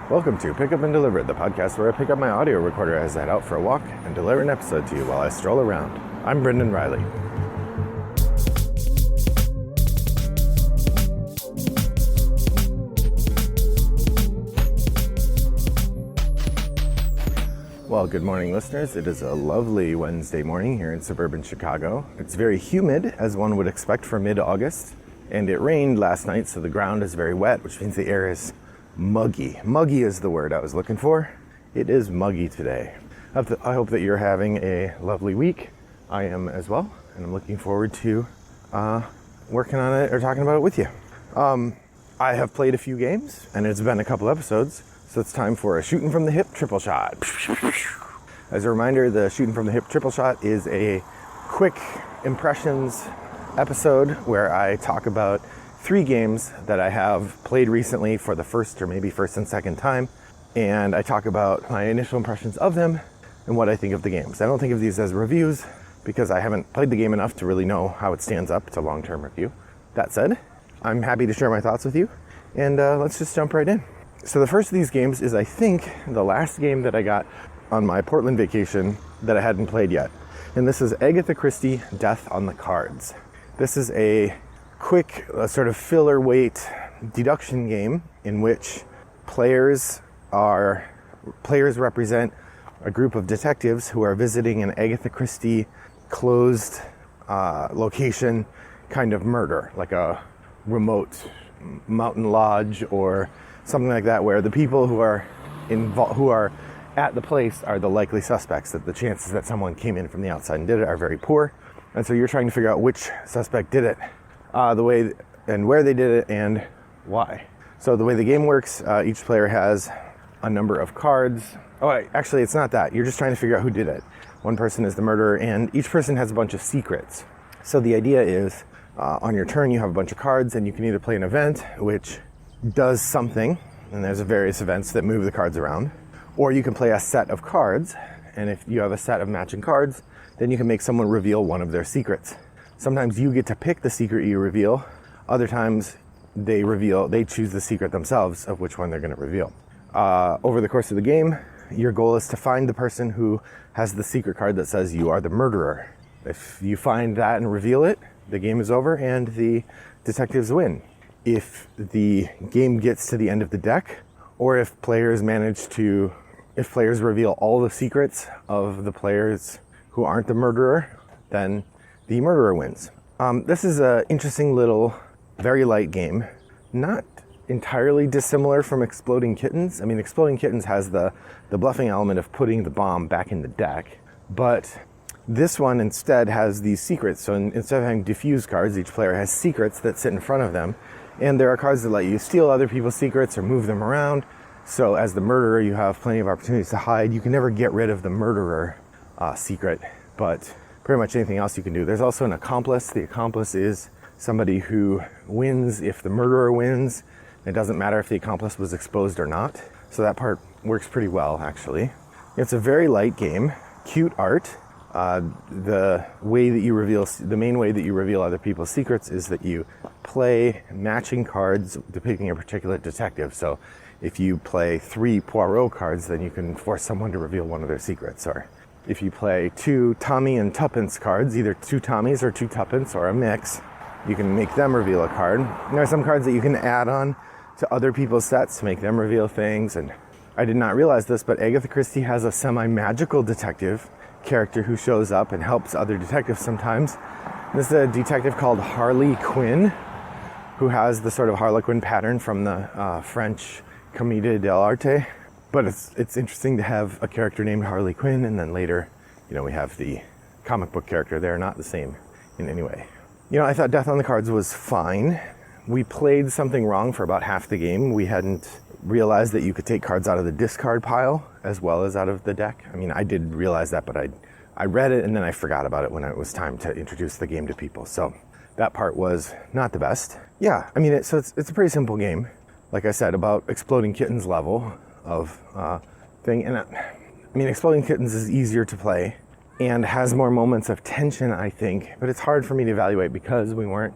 Welcome to Pick Up and Deliver, the podcast where I pick up my audio recorder as I head out for a walk and deliver an episode to you while I stroll around. I'm Brendan Riley. Well, good morning, listeners. It is a lovely Wednesday morning here in suburban Chicago. It's very humid, as one would expect for mid-August, and it rained last night, so the ground is very wet, which means the air is muggy. Muggy is the word I was looking for. It is muggy today. I hope that you're having a lovely week. I am as well, and I'm looking forward to working on it or talking about it with you. I have played a few games, and it's been a couple episodes, so it's time for a shooting from the hip triple shot. As a reminder, the shooting from the hip triple shot is a quick impressions episode where I talk about 3 games that I have played recently for the first and second time, and I talk about my initial impressions of them and what I think of the games. I don't think of these as reviews because I haven't played the game enough to really know how it stands up to long-term review. That said, I'm happy to share my thoughts with you, and let's just jump right in. So the first of these games is, I think, the last game that I got on my Portland vacation that I hadn't played yet. And this is Agatha Christie, Death on the Cards. This is a quick sort of filler weight deduction game in which players represent a group of detectives who are visiting an Agatha Christie closed location kind of murder, like a remote mountain lodge or something like that, where the people who are at the place are the likely suspects, that the chances that someone came in from the outside and did it are very poor. And so you're trying to figure out which suspect did it, the way and where they did it and why. So the way the game works, each player has a number of cards. Actually, it's not that. You're just trying to figure out who did it. One person is the murderer, and each person has a bunch of secrets. So the idea is, on your turn, you have a bunch of cards, and you can either play an event, which does something, and there's various events that move the cards around, or you can play a set of cards, and if you have a set of matching cards, then you can make someone reveal one of their secrets. Sometimes you get to pick the secret you reveal. Other times they choose the secret themselves of which one they're going to reveal. Over the course of the game, your goal is to find the person who has the secret card that says you are the murderer. If you find that and reveal it, the game is over and the detectives win. If the game gets to the end of the deck, or if players reveal all the secrets of the players who aren't the murderer, then the murderer wins. This is an interesting little, very light game. Not entirely dissimilar from Exploding Kittens. I mean, Exploding Kittens has the bluffing element of putting the bomb back in the deck, but this one instead has these secrets. So instead of having diffuse cards, each player has secrets that sit in front of them, and there are cards that let you steal other people's secrets or move them around. So as the murderer, you have plenty of opportunities to hide. You can never get rid of the murderer secret, but pretty much anything else you can do. There's also an accomplice. The accomplice is somebody who wins if the murderer wins. It doesn't matter if the accomplice was exposed or not. So that part works pretty well, actually. It's a very light game, cute art. The main way that you reveal other people's secrets is that you play matching cards depicting a particular detective. So if you play 3 Poirot cards, then you can force someone to reveal one of their secrets. Or if you play 2 Tommy and Tuppence cards, either 2 Tommies or 2 Tuppence or a mix, you can make them reveal a card. And there are some cards that you can add on to other people's sets to make them reveal things. And I did not realize this, but Agatha Christie has a semi-magical detective character who shows up and helps other detectives sometimes. This is a detective called Harley Quinn, who has the sort of Harlequin pattern from the French Comédie dell'arte. But it's interesting to have a character named Harley Quinn, and then later, we have the comic book character. They're not the same in any way. I thought Death on the Cards was fine. We played something wrong for about half the game. We hadn't realized that you could take cards out of the discard pile as well as out of the deck. I mean, I did realize that, but I read it and then I forgot about it when it was time to introduce the game to people. So that part was not the best. Yeah, I mean, it's a pretty simple game. Like I said, about Exploding Kittens level of thing. And Exploding Kittens is easier to play and has more moments of tension, I think. But it's hard for me to evaluate because we were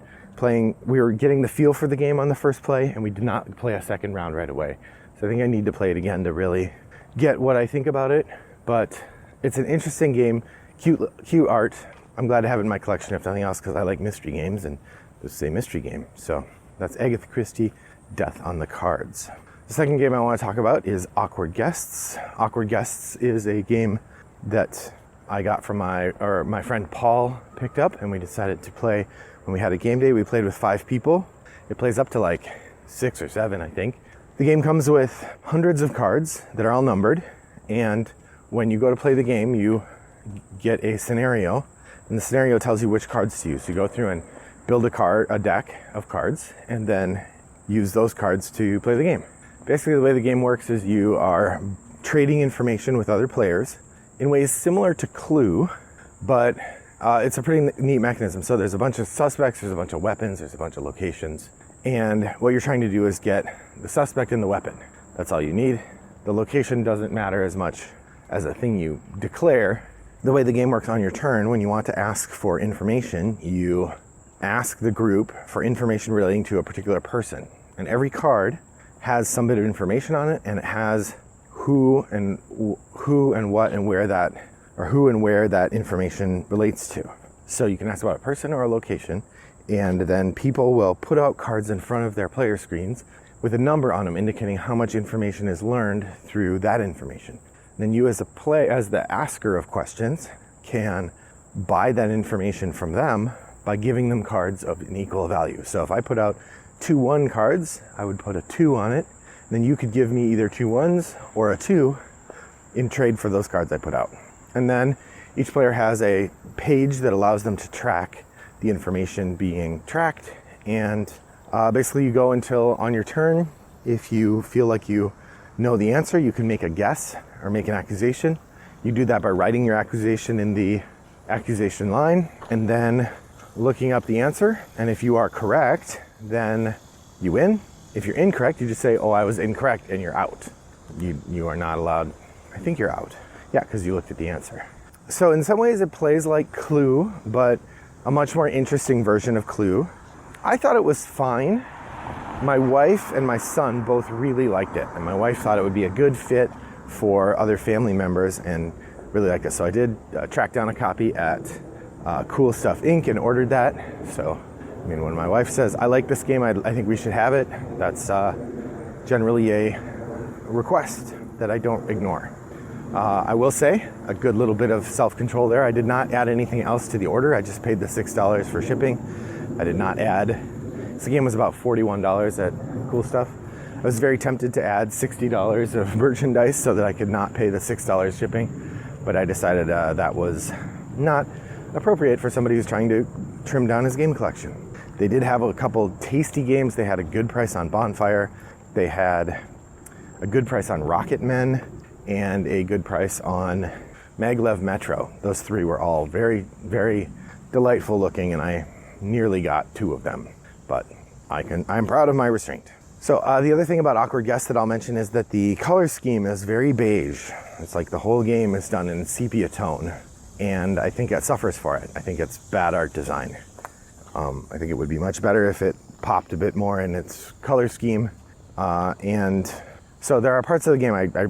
getting the feel for the game on the first play, and we did not play a second round right away. So I think I need to play it again to really get what I think about it. But it's an interesting game, cute art. I'm glad to have it in my collection, if nothing else, because I like mystery games, and this is a mystery game. So that's Agatha Christie, Death on the Cards. The second game I want to talk about is Awkward Guests. Awkward Guests is a game that I got from my friend Paul picked up, and we decided to play when we had a game day. We played with 5 people. It plays up to like 6 or 7, I think. The game comes with hundreds of cards that are all numbered, and when you go to play the game, you get a scenario, and the scenario tells you which cards to use. You go through and build a deck of cards, and then use those cards to play the game. Basically, the way the game works is you are trading information with other players in ways similar to Clue, but it's a pretty neat mechanism. So there's a bunch of suspects, there's a bunch of weapons, there's a bunch of locations, and what you're trying to do is get the suspect and the weapon. That's all you need. The location doesn't matter as much as a thing you declare. The way the game works on your turn, when you want to ask for information, you ask the group for information relating to a particular person. And every card has some bit of information on it, and it has who and what and where that, or who and where that information relates to. So you can ask about a person or a location, and then people will put out cards in front of their player screens with a number on them indicating how much information is learned through that information. Then you as the asker of questions can buy that information from them by giving them cards of an equal value. So if I put out 2 1 cards, I would put a 2 on it, and then you could give me either 2 1s or a 2 in trade for those cards I put out. And then each player has a page that allows them to track the information being tracked, and basically you go until on your turn. If you feel like you know the answer, you can make a guess or make an accusation. You do that by writing your accusation in the accusation line and then looking up the answer. And if you are correct, then you win. If you're incorrect, you just say, oh, I was incorrect, and you're out. You are not allowed. I think you're out. Yeah, because you looked at the answer. So in some ways it plays like Clue, but a much more interesting version of Clue. I thought it was fine. My wife and my son both really liked it, and my wife thought it would be a good fit for other family members and really liked it. So I did track down a copy at Cool Stuff Inc. and ordered that. So, I mean, when my wife says, I like this game, I think we should have it, that's generally a request that I don't ignore. I will say, a good little bit of self-control there. I did not add anything else to the order. I just paid the $6 for shipping. I did not add, this game was about $41 at Cool Stuff. I was very tempted to add $60 of merchandise so that I could not pay the $6 shipping, but I decided that was not appropriate for somebody who's trying to trim down his game collection. They did have a couple tasty games. They had a good price on Bonfire. They had a good price on Rocket Men and a good price on Maglev Metro. Those 3 were all very, very delightful looking, and I nearly got 2 of them, but I'm proud of my restraint. So the other thing about Awkward Guests that I'll mention is that the color scheme is very beige. It's like the whole game is done in sepia tone, and I think it suffers for it. I think it's bad art design. I think it would be much better if it popped a bit more in its color scheme. And so there are parts of the game I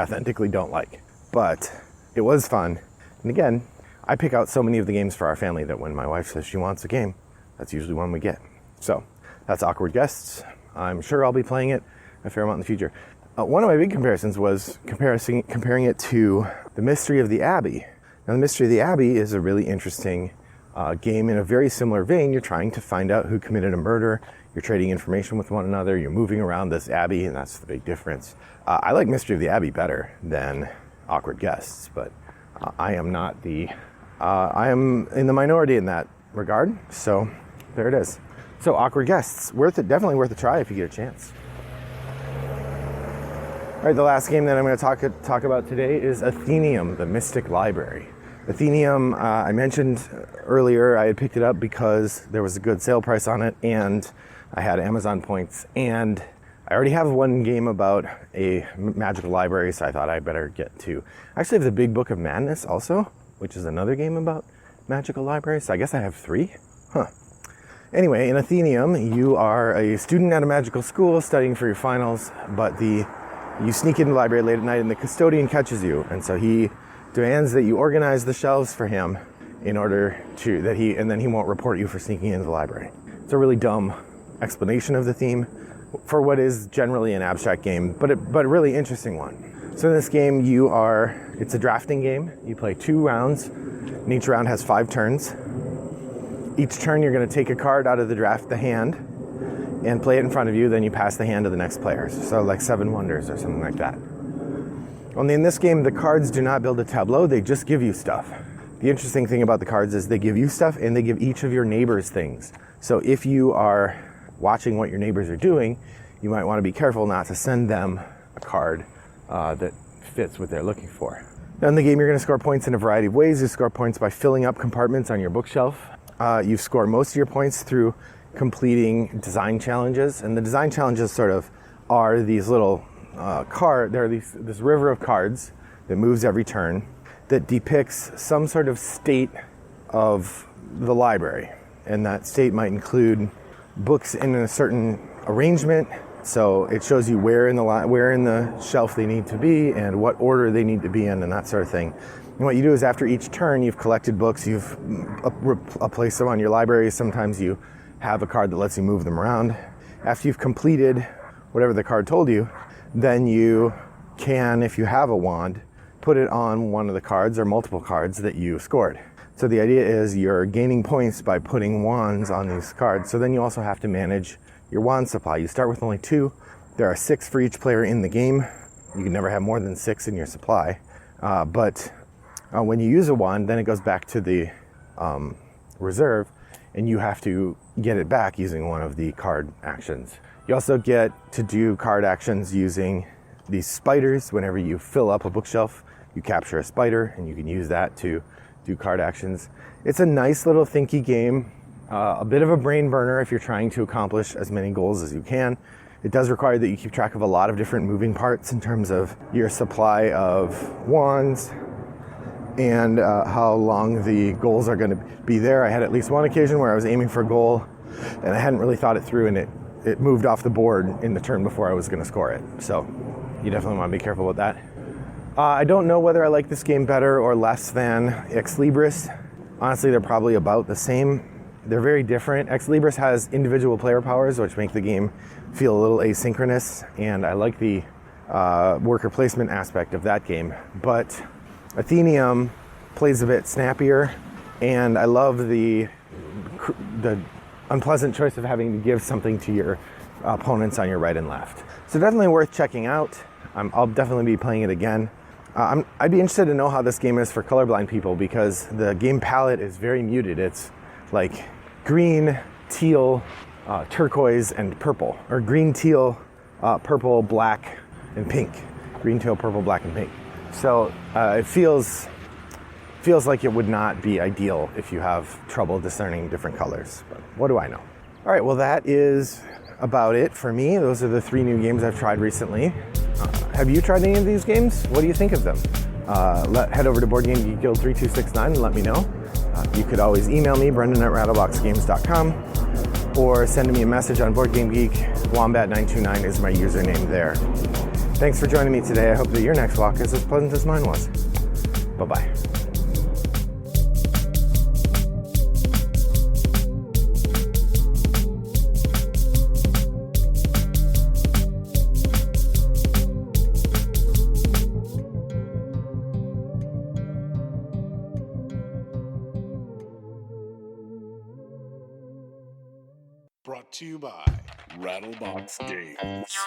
authentically don't like, but it was fun. And again, I pick out so many of the games for our family that when my wife says she wants a game, that's usually one we get. So that's Awkward Guests. I'm sure I'll be playing it a fair amount in the future. One of my big comparisons was comparing it to The Mystery of the Abbey. Now, The Mystery of the Abbey is a really interesting game in a very similar vein. You're trying to find out who committed a murder. You're trading information with one another. You're moving around this abbey, and that's the big difference. I like Mystery of the Abbey better than Awkward Guests, but I am in the minority in that regard. So there it is. So Awkward Guests, definitely worth a try if you get a chance. All right, the last game that I'm going to talk about today is Athenium, the Mystic Library. Athenium, I mentioned earlier, I had picked it up because there was a good sale price on it, and I had Amazon points, and I already have one game about a magical library, so I thought I'd better get to. I actually have the Big Book of Madness also, which is another game about magical libraries, so I guess I have 3. Anyway, in Athenium, you are a student at a magical school studying for your finals, but you sneak into the library late at night and the custodian catches you. And so he demands that you organize the shelves for him in order to, and then he won't report you for sneaking into the library. It's a really dumb explanation of the theme for what is generally an abstract game, but a really interesting one. So in this game, it's a drafting game. You play 2 rounds, and each round has 5 turns. Each turn, you're going to take a card out of the hand, and play it in front of you. Then you pass the hand to the next player. So like 7 Wonders or something like that. Only in this game, the cards do not build a tableau. They just give you stuff. The interesting thing about the cards is they give you stuff, and they give each of your neighbors things. So if you are watching what your neighbors are doing, you might want to be careful not to send them a card that fits what they're looking for. Now in the game, you're going to score points in a variety of ways. You score points by filling up compartments on your bookshelf. You score most of your points through completing design challenges, and the design challenges sort of are these little this river of cards that moves every turn that depicts some sort of state of the library, and that state might include books in a certain arrangement. So it shows you where in the shelf they need to be and what order they need to be in and that sort of thing. And what you do is after each turn, you've collected books, you've placed them on your library. Sometimes you have a card that lets you move them around. After you've completed whatever the card told you, then you can, if you have a wand, put it on one of the cards or multiple cards that you scored. So the idea is you're gaining points by putting wands on these cards. So then you also have to manage your wand supply. You start with only 2. There are 6 for each player in the game. You can never have more than 6 in your supply. But when you use a wand, then it goes back to the reserve, and you have to get it back using one of the card actions. You also get to do card actions using these spiders. Whenever you fill up a bookshelf, you capture a spider, and you can use that to do card actions. It's a nice little thinky game, a bit of a brain burner if you're trying to accomplish as many goals as you can. It does require that you keep track of a lot of different moving parts in terms of your supply of wands, and how long the goals are going to be there. I had at least one occasion where I was aiming for a goal and I hadn't really thought it through, and it moved off the board in the turn before I was going to score it. So you definitely want to be careful with that. I don't know whether I like this game better or less than Ex Libris. Honestly, they're probably about the same. They're very different. Ex Libris has individual player powers, which make the game feel a little asynchronous, and I like the worker placement aspect of that game. But Athenium plays a bit snappier, and I love the unpleasant choice of having to give something to your opponents on your right and left. So definitely worth checking out. I'll definitely be playing it again. I'd be interested to know how this game is for colorblind people, because the game palette is very muted. It's like green, teal, turquoise, and purple, or green, teal, purple, black, and pink. Green, teal, purple, black, and pink. So it feels like it would not be ideal if you have trouble discerning different colors. But what do I know? All right, well, that is about it for me. Those are the 3 new games I've tried recently. Have you tried any of these games? What do you think of them? Head over to BoardGameGeekGuild3269 and let me know. You could always email me, brendan@rattleboxgames.com, or send me a message on BoardGameGeek. Wombat929 is my username there. Thanks for joining me today. I hope that your next walk is as pleasant as mine was. Bye-bye. Brought to you by Rattlebox Games.